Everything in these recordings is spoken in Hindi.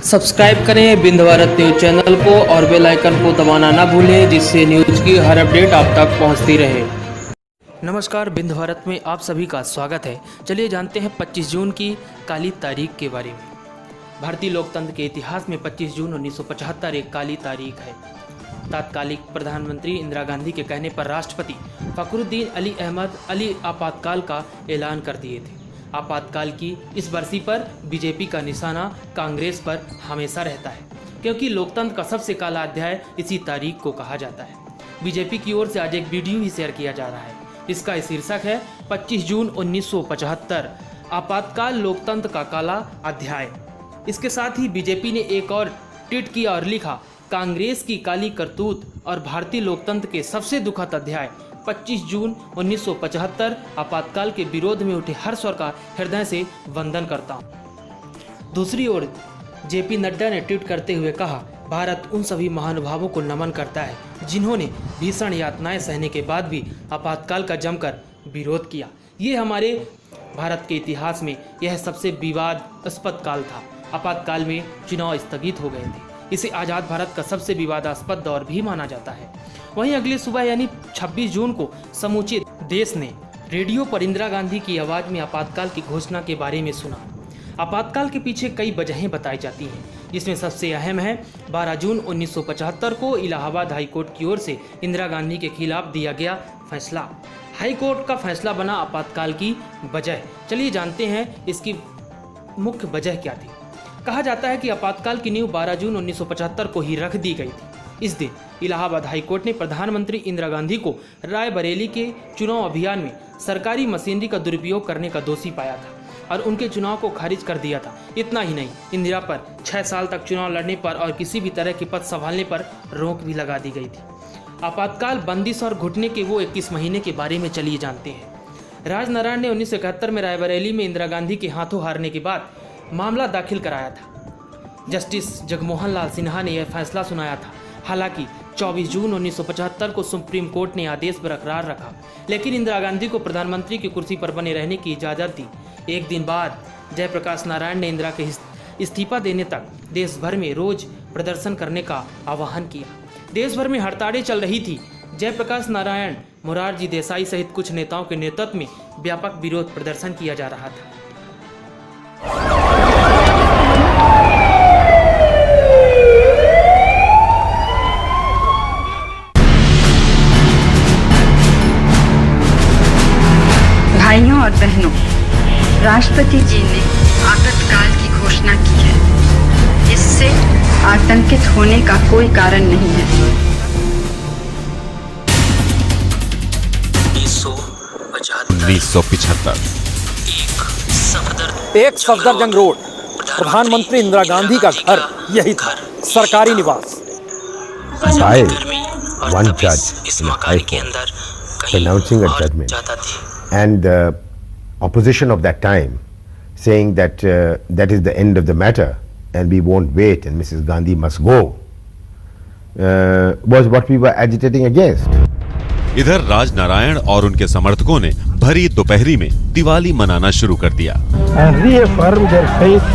सब्सक्राइब करें बिंद भारत न्यूज चैनल को और बेल आइकन को दबाना ना भूलें, जिससे न्यूज की हर अपडेट आप तक पहुंचती रहे। नमस्कार, बिंद भारत में आप सभी का स्वागत है। चलिए जानते हैं 25 जून की काली तारीख के बारे में। भारतीय लोकतंत्र के इतिहास में 25 जून 1975 एक काली तारीख है। तत्कालीन प्रधानमंत्री इंदिरा गांधी के कहने पर राष्ट्रपति फखरुद्दीन अली अहमद अली आपातकाल का ऐलान कर दिए थे। आपातकाल की इस बरसी पर बीजेपी का निशाना कांग्रेस पर हमेशा रहता है, क्योंकि लोकतंत्र का सबसे काला अध्याय इसी तारीख को कहा जाता है। बीजेपी की ओर से आज एक वीडियो ही शेयर किया जा रहा है। इसका शीर्षक है 25 जून 1975 आपातकाल लोकतंत्र का काला अध्याय। इसके साथ ही बीजेपी ने एक और ट्वीट किया और लिखा, कांग्रेस की काली करतूत और भारतीय लोकतंत्र के सबसे दुखद अध्याय। 25 जून 1975 आपातकाल के विरोध में उठे हर स्वर का हृदय से वंदन करता हूँ। दूसरी ओर जेपी नड्डा ने ट्वीट करते हुए कहा, भारत उन सभी महानुभावों को नमन करता है जिन्होंने भीषण यातनाएं सहने के बाद भी आपातकाल का जमकर विरोध किया। ये हमारे भारत के इतिहास में यह सबसे विवादास्पद काल था। आपातकाल में चुनाव स्थगित हो गए थे। इसे आज़ाद भारत का सबसे विवादास्पद दौर भी माना जाता है। वहीं अगली सुबह यानी 26 जून को समूचे देश ने रेडियो पर इंदिरा गांधी की आवाज़ में आपातकाल की घोषणा के बारे में सुना। आपातकाल के पीछे कई वजहें बताई जाती हैं, जिसमें सबसे अहम है 12 जून 1975 को इलाहाबाद हाई कोर्ट की ओर से इंदिरा गांधी के खिलाफ दिया गया फैसला। हाई कोर्ट का फैसला बना आपातकाल की वजह। चलिए जानते हैं इसकी मुख्य वजह क्या थी। कहा जाता है कि आपातकाल की नींव 12 जून 1975 को ही रख दी गई थी। इस दिन इलाहाबाद हाई कोर्ट ने प्रधानमंत्री इंदिरा गांधी को रायबरेली के चुनाव अभियान में सरकारी मशीनरी का दुरुपयोग करने का दोषी पाया था और उनके चुनाव को खारिज कर दिया था। इतना ही नहीं, इंदिरा पर 6 साल तक चुनाव लड़ने पर और किसी भी तरह के पद संभालने पर रोक भी लगा दी गई थी। आपातकाल बंदिश और घुटने के वो 21 महीने के बारे में चलिए जानते हैं। राजनारायण ने 1971 में रायबरेली में इंदिरा गांधी के हाथों हारने के बाद मामला दाखिल कराया था। जस्टिस जगमोहन लाल सिन्हा ने यह फैसला सुनाया था। हालांकि 24 जून 1975 को सुप्रीम कोर्ट ने आदेश बरकरार रखा, लेकिन इंदिरा गांधी को प्रधानमंत्री की कुर्सी पर बने रहने की इजाज़त दी। एक दिन बाद जयप्रकाश नारायण ने इंदिरा के इस्तीफा देने तक देश भर में रोज प्रदर्शन करने का आह्वान किया। देश भर में हड़तालें चल रही थी। जयप्रकाश नारायण, मोरारजी देसाई सहित कुछ नेताओं के नेतृत्व में व्यापक विरोध प्रदर्शन किया जा रहा था। भाइयों और बहनों, राष्ट्रपति जी ने आपातकाल की घोषणा की है। इससे आतंकित होने का कोई कारण नहीं है। 1975 एक सफदरजंग रोड, प्रधानमंत्री इंदिरा गांधी का घर यही था, सरकारी निवास। I, one judge in a high court, pronouncing a judgment, and the opposition of that time saying that that is the end of the matter and we won't wait and Mrs. Gandhi must go, was what we were agitating against. इधर राजनारायण और उनके समर्थकों ने भरी दोपहरी में दिवाली मनाना शुरू कर दिया। And reaffirm their faith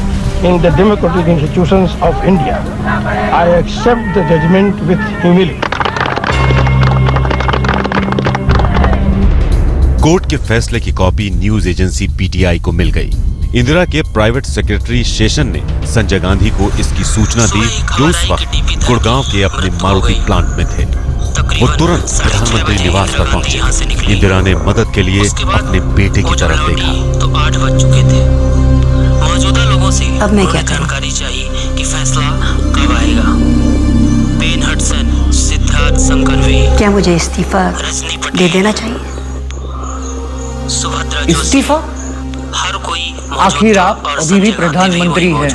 in the democratic institutions of India. I accept the judgment with humility. Court के फैसले की कॉपी न्यूज एजेंसी पीटीआई को मिल गई। इंदिरा के प्राइवेट सेक्रेटरी शेषन ने संजय गांधी को इसकी सूचना दी, जो उस वक्त गुड़गांव के अपने मारुति प्लांट में थे। वो तुरंत प्रधानमंत्री निवास पर पहुंचे। इंदिरा ने मदद के लिए अपने बेटे की तरफ देखा। तो 8 बज चुके थे। मौजूदा लोगों से अब मैं क्या करूं? जानकारी चाहिए कि फैसला कब आएगा। पेन हडसन, सिद्धार्थ संकरवी, क्या मुझे इस्तीफा दे देना चाहिए? इस्तीफा? हर कोई आखिर आप अभी भी प्रधानमंत्री हैं।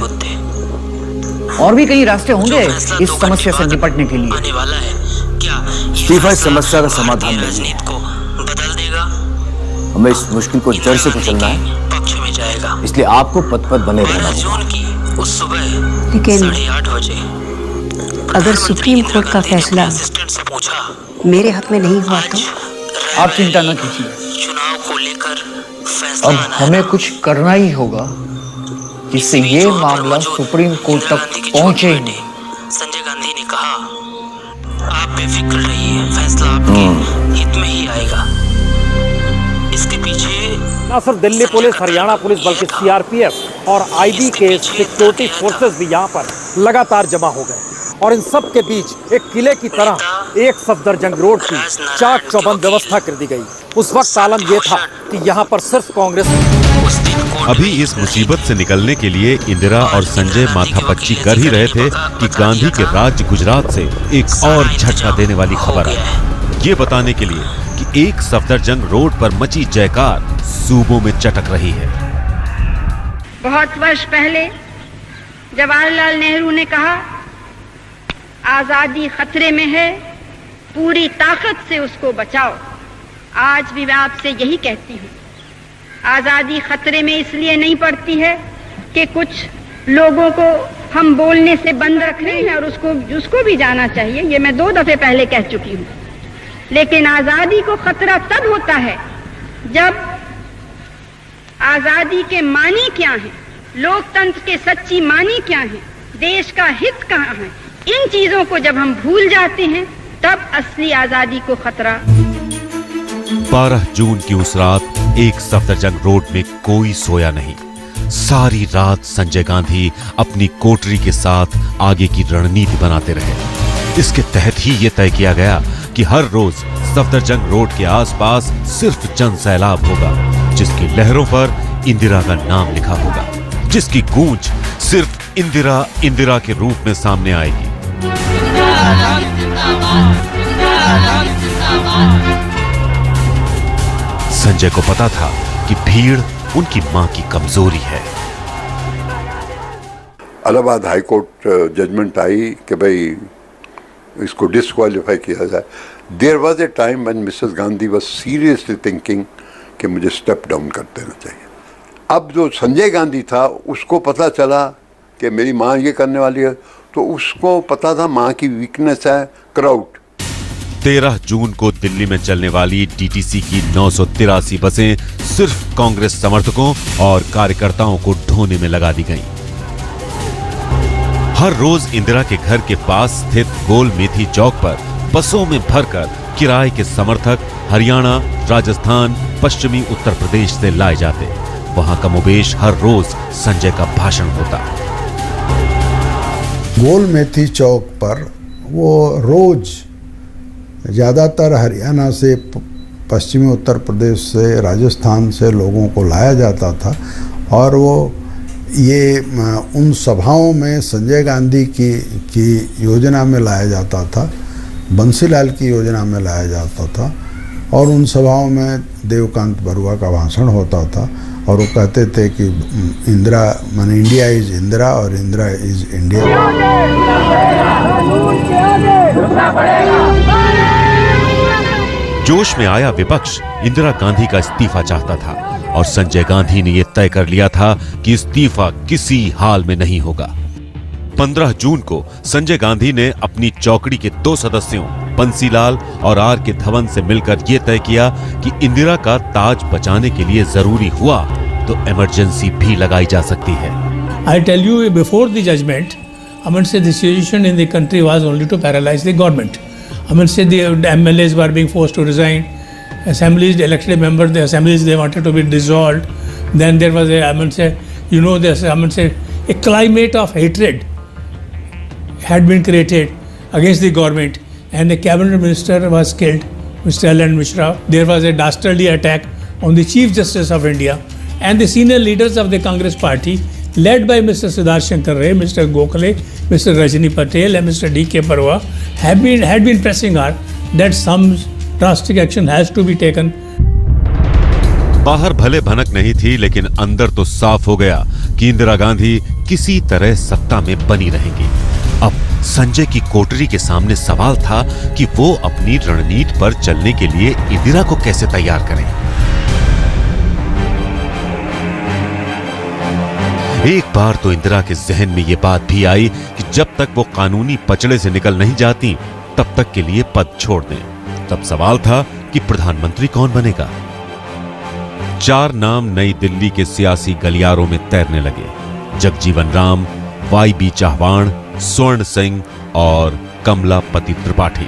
और भी कई रास्ते होंगे इस समस्या से निपटने के लिए। आने वाला है। क्या इस्तीफा इस समस्या का समाधान नहीं है। राजनीति को बदल देगा। हमें इस मुश्किल को जड़ से कुचलना है, पक्ष में जाएगा। इसलिए आपको पद पर बने रहना 12 जून की उस सुबह लेकिन 8:30 बजे अगर सुप्रीम कोर्ट का फैसला असिस्टेंट से पूछा, मेरे हक में नहीं हुआ तो? आप चिंता न कीजिए, चुनाव को लेकर फैसला अब हमें कुछ करना ही होगा। जिससे ये मामला सुप्रीम कोर्ट तक पहुंचे ही नहीं। संजय गांधी ने कहा, आप बेफिक्र रहिए, फैसला आपके हित में ही आएगा। इसके पीछे न सिर्फ दिल्ली पुलिस, हरियाणा पुलिस, बल्कि सीआरपीएफ और आईबी के सिक्योरिटी फोर्सेस भी यहाँ पर लगातार जमा हो गए और इन सब के बीच एक किले की तरह एक सफदरजंग रोड की चाक चौबंद व्यवस्था कर दी गई। उस वक्त आलम यह था कि यहाँ पर सिर्फ कांग्रेस। अभी इस मुसीबत से निकलने के लिए इंदिरा और संजय माथापच्ची कर ही रहे थे कि गांधी के राज्य गुजरात से एक और झटका देने वाली खबर आई। ये बताने के लिए कि एक सफदरजंग रोड पर मची जयकार सूबों में चटक रही है। बहुत वर्ष पहले जवाहरलाल नेहरू ने कहा, आजादी खतरे में है, पूरी ताकत से उसको बचाओ। आज भी मैं आपसे यही कहती हूँ, आजादी खतरे में इसलिए नहीं पड़ती है कि कुछ लोगों को हम बोलने से बंद रख रहे हैं और उसको भी जाना चाहिए, ये मैं 2 दफे पहले कह चुकी हूँ। लेकिन आजादी को खतरा तब होता है जब आजादी के मानी क्या है, लोकतंत्र के सच्ची मानी क्या है, देश का हित कहाँ है, इन चीजों को जब हम भूल जाते हैं तब असली आजादी को खतरा। 12 जून की उस रात एक सफदरजंग रोड में कोई सोया नहीं। सारी रात संजय गांधी अपनी कोटरी के साथ आगे की रणनीति बनाते रहे। इसके तहत ही ये तय किया गया कि हर रोज सफदरजंग रोड के आसपास सिर्फ जन सैलाब होगा, जिसकी लहरों पर इंदिरा का नाम लिखा होगा, जिसकी गूंज सिर्फ इंदिरा इंदिरा के रूप में सामने आएगी। संजय को पता था कि भीड़ उनकी मां की कमजोरी है। इलाहाबाद हाई कोर्ट जजमेंट आई कि भाई इसको डिस्क्वालीफाई किया जाए। There was a time when Mrs Gandhi was seriously thinking कि मुझे स्टेप डाउन कर देना चाहिए। अब जो संजय गांधी था उसको पता चला कि मेरी माँ ये करने वाली है, तो उसको पता था माँ की वीकनेस है क्राउड। 13 जून को दिल्ली में चलने वाली डीटीसी की 983 बसें सिर्फ कांग्रेस समर्थकों और कार्यकर्ताओं को ढोने में लगा दी गईं। हर रोज इंदिरा के घर के पास स्थित गोल मेथी चौक पर बसों में भरकर किराए के समर्थक हरियाणा, राजस्थान, पश्चिमी उत्तर प्रदेश से लाए जाते। वहां कमोबेश हर रोज संजय का भाषण होता। गोल मेथी चौक पर वो रोज ज़्यादातर हरियाणा से, पश्चिमी उत्तर प्रदेश से, राजस्थान से लोगों को लाया जाता था और वो ये उन सभाओं में संजय गांधी की योजना में लाया जाता था, बंसीलाल की योजना में लाया जाता था और उन सभाओं में देवकांत बरुआ का भाषण होता था और वो कहते थे कि इंदिरा माने इंडिया इज इंदिरा और इंदिरा इज इंडिया। जोश में आया विपक्ष इंदिरा गांधी का इस्तीफा चाहता था और संजय गांधी ने यह तय कर लिया था कि इस्तीफा किसी हाल में नहीं होगा। 15 जून को संजय गांधी ने अपनी चौकड़ी के 2 सदस्यों बंसीलाल और आर के धवन से मिलकर यह तय किया कि इंदिरा का ताज बचाने के लिए जरूरी हुआ तो इमरजेंसी भी लगाई जा सकती है। I tell you, before the judgment, I mean, say the situation in the country was only to paralyze the government. I mean, say the MLAs were being forced to resign, assemblies, the elected members, the assemblies, they wanted to be dissolved. Then there was a, I mean, say, you know, this, I mean, say, a climate of hatred had been created against the government, and the cabinet minister was killed, Mr. L.N. Mishra. There was a dastardly attack on the Chief Justice of India, and the senior leaders of the Congress party, led by Mr. Siddharth Shankar Ray, Mr. Gokhale, Mr. Rajni Patel and Mr. D.K. Parwa had been pressing hard that some drastic action has to be taken. बाहर भले भनक नहीं थी, लेकिन अंदर तो साफ हो गया कि इंदिरा गांधी किसी तरह सत्ता में बनी रहेंगी। अब संजय की कोटरी के सामने सवाल था कि वो अपनी रणनीति पर चलने के लिए इंदिरा को कैसे तैयार करें। एक बार तो इंदिरा के जहन में ये बात भी आई कि जब तक वो कानूनी पचड़े से निकल नहीं जाती तब तक के लिए पद छोड़ दें। तब सवाल था कि प्रधानमंत्री कौन बनेगा। 4 नाम नई दिल्ली के सियासी गलियारों में तैरने लगे। जगजीवन राम, वाई.बी. चाहवाण, स्वर्ण सिंह और कमलापति त्रिपाठी।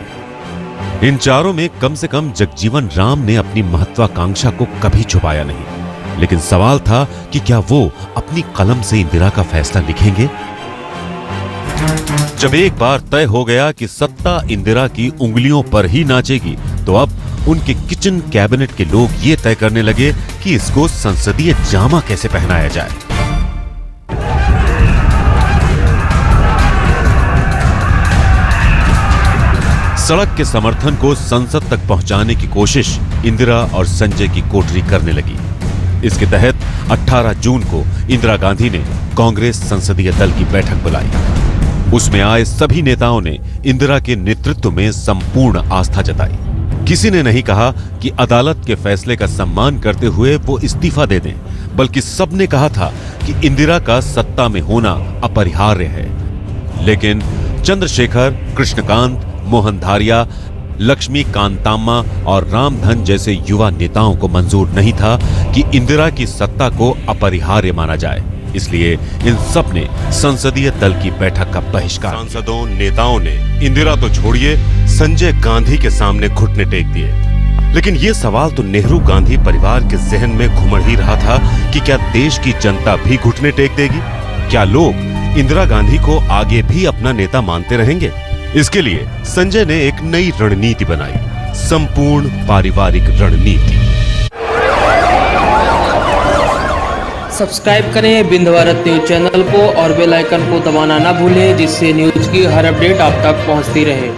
इन चारों में कम से कम जगजीवन राम ने अपनी महत्वाकांक्षा को कभी छुपाया नहीं, लेकिन सवाल था कि क्या वो अपनी कलम से इंदिरा का फैसला लिखेंगे? जब एक बार तय हो गया कि सत्ता इंदिरा की उंगलियों पर ही नाचेगी, तो अब उनके किचन कैबिनेट के लोग ये तय करने लगे कि इसको संसदीय जामा कैसे पहनाया जाए। सड़क के समर्थन को संसद तक पहुंचाने की कोशिश इंदिरा और संजय की कोठरी करने लगी। इसके तहत 18 जून को इंदिरा गांधी ने कांग्रेस संसदीय दल की बैठक बुलाई। उसमें आए सभी नेताओं ने इंदिरा के नेतृत्व में संपूर्ण आस्था जताई। किसी ने नहीं कहा कि अदालत के फैसले का सम्मान करते हुए वो इस्तीफा दे दें, बल्कि सबने कहा था कि इंदिरा का सत्ता में होना अपरिहार्य है। लेकिन चंद्रशेखर, कृष्णकांत, मोहन धारिया, लक्ष्मी कांताम्मा और रामधन जैसे युवा नेताओं को मंजूर नहीं था कि इंदिरा की सत्ता को अपरिहार्य माना जाए। इसलिए इन सब ने संसदीय दल की बैठक का बहिष्कार। सांसदों, नेताओं ने इंदिरा तो छोड़िए, संजय गांधी के सामने घुटने टेक दिए। लेकिन ये सवाल तो नेहरू गांधी परिवार के जहन में घुमड़ ही रहा था कि क्या देश की जनता भी घुटने टेक देगी? क्या लोग इंदिरा गांधी को आगे भी अपना नेता मानते रहेंगे? इसके लिए संजय ने एक नई रणनीति बनाई, संपूर्ण पारिवारिक रणनीति। सब्सक्राइब करें बिंद भारत न्यूज चैनल को और बेल आइकन को दबाना ना भूलें, जिससे न्यूज की हर अपडेट आप तक पहुंचती रहे।